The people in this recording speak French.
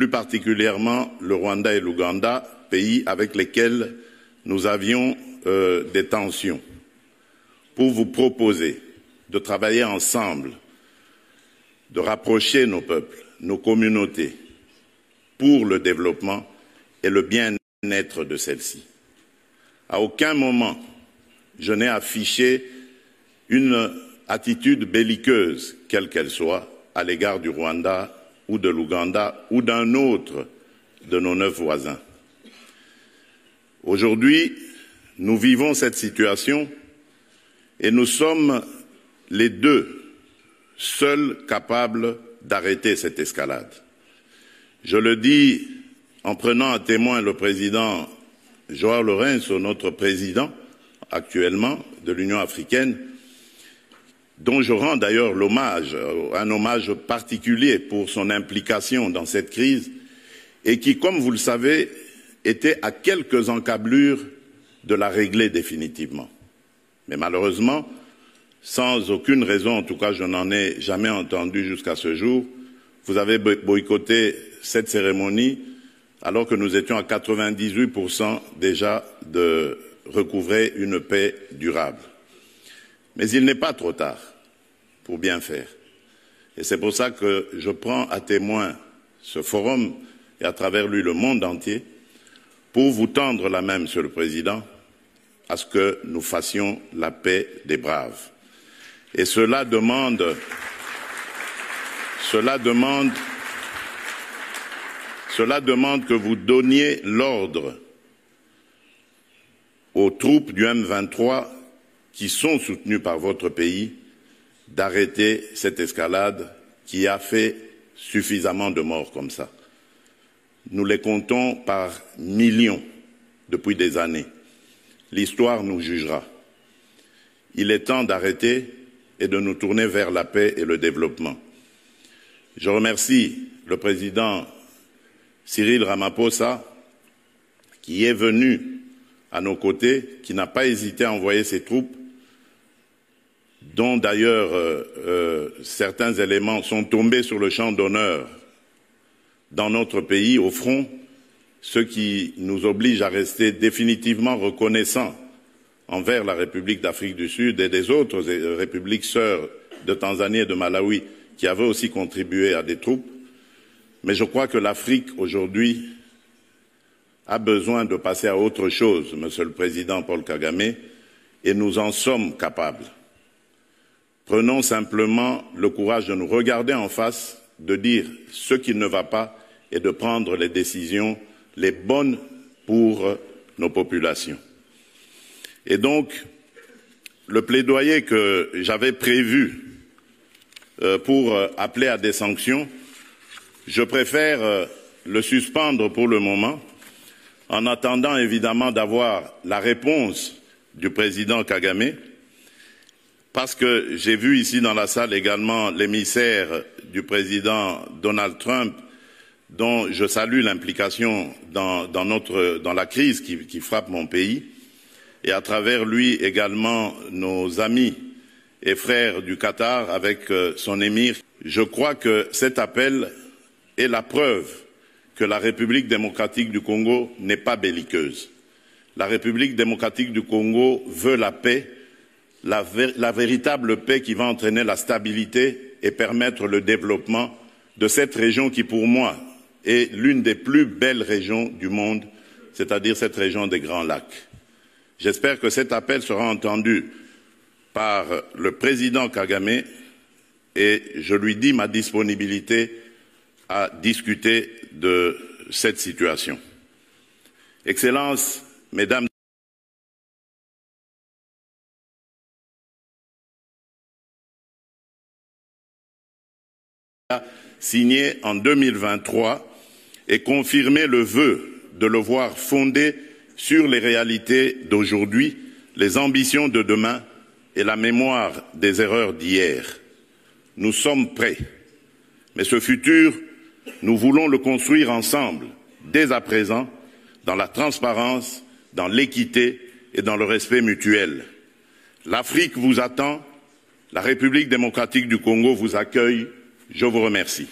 plus particulièrement le Rwanda et l'Ouganda, pays avec lesquels nous avions des tensions, pour vous proposer de travailler ensemble, de rapprocher nos peuples, nos communautés, pour le développement et le bien-être de celles-ci. À aucun moment, je n'ai affiché une attitude belliqueuse, quelle qu'elle soit, à l'égard du Rwanda ou de l'Ouganda ou d'un autre de nos 9 voisins. Aujourd'hui, nous vivons cette situation et nous sommes les deux seuls capables d'arrêter cette escalade. Je le dis en prenant à témoin le président João Lourenço, notre président actuellement de l'Union africaine, dont je rends d'ailleurs l'hommage, un hommage particulier pour son implication dans cette crise, et qui, comme vous le savez, était à quelques encablures de la régler définitivement. Mais malheureusement, sans aucune raison, en tout cas je n'en ai jamais entendu jusqu'à ce jour, vous avez boycotté cette cérémonie alors que nous étions à 98% déjà de recouvrer une paix durable. Mais il n'est pas trop tard pour bien faire. Et c'est pour ça que je prends à témoin ce forum et à travers lui le monde entier pour vous tendre la main, Monsieur le Président, à ce que nous fassions la paix des braves. Et cela demande que vous donniez l'ordre aux troupes du M23 qui sont soutenues par votre pays d'arrêter cette escalade qui a fait suffisamment de morts comme ça. Nous les comptons par millions depuis des années. L'histoire nous jugera. Il est temps d'arrêter et de nous tourner vers la paix et le développement. Je remercie le président Cyril Ramaphosa qui est venu à nos côtés, qui n'a pas hésité à envoyer ses troupes, dont d'ailleurs certains éléments sont tombés sur le champ d'honneur dans notre pays, au front, ce qui nous oblige à rester définitivement reconnaissants envers la République d'Afrique du Sud et des autres républiques sœurs de Tanzanie et de Malawi qui avaient aussi contribué à des troupes. Mais je crois que l'Afrique aujourd'hui a besoin de passer à autre chose, Monsieur le Président Paul Kagame, et nous en sommes capables. Prenons simplement le courage de nous regarder en face, de dire ce qui ne va pas et de prendre les décisions les bonnes pour nos populations. Et donc, le plaidoyer que j'avais prévu pour appeler à des sanctions, je préfère le suspendre pour le moment, en attendant évidemment d'avoir la réponse du président Kagame, parce que j'ai vu ici dans la salle également l'émissaire du président Donald Trump, dont je salue l'implication dans la crise qui frappe mon pays, et à travers lui également nos amis et frères du Qatar avec son émir. Je crois que cet appel est la preuve que la République démocratique du Congo n'est pas belliqueuse. La République démocratique du Congo veut la paix, la véritable paix qui va entraîner la stabilité et permettre le développement de cette région qui, pour moi, est l'une des plus belles régions du monde, c'est-à-dire cette région des Grands Lacs. J'espère que cet appel sera entendu par le président Kagame et je lui dis ma disponibilité à discuter de cette situation. Excellences, Mesdames, signé en 2023 et confirmé le vœu de le voir fondé sur les réalités d'aujourd'hui, les ambitions de demain et la mémoire des erreurs d'hier. Nous sommes prêts, mais ce futur, nous voulons le construire ensemble, dès à présent, dans la transparence, dans l'équité et dans le respect mutuel. L'Afrique vous attend, la République démocratique du Congo vous accueille. Je vous remercie.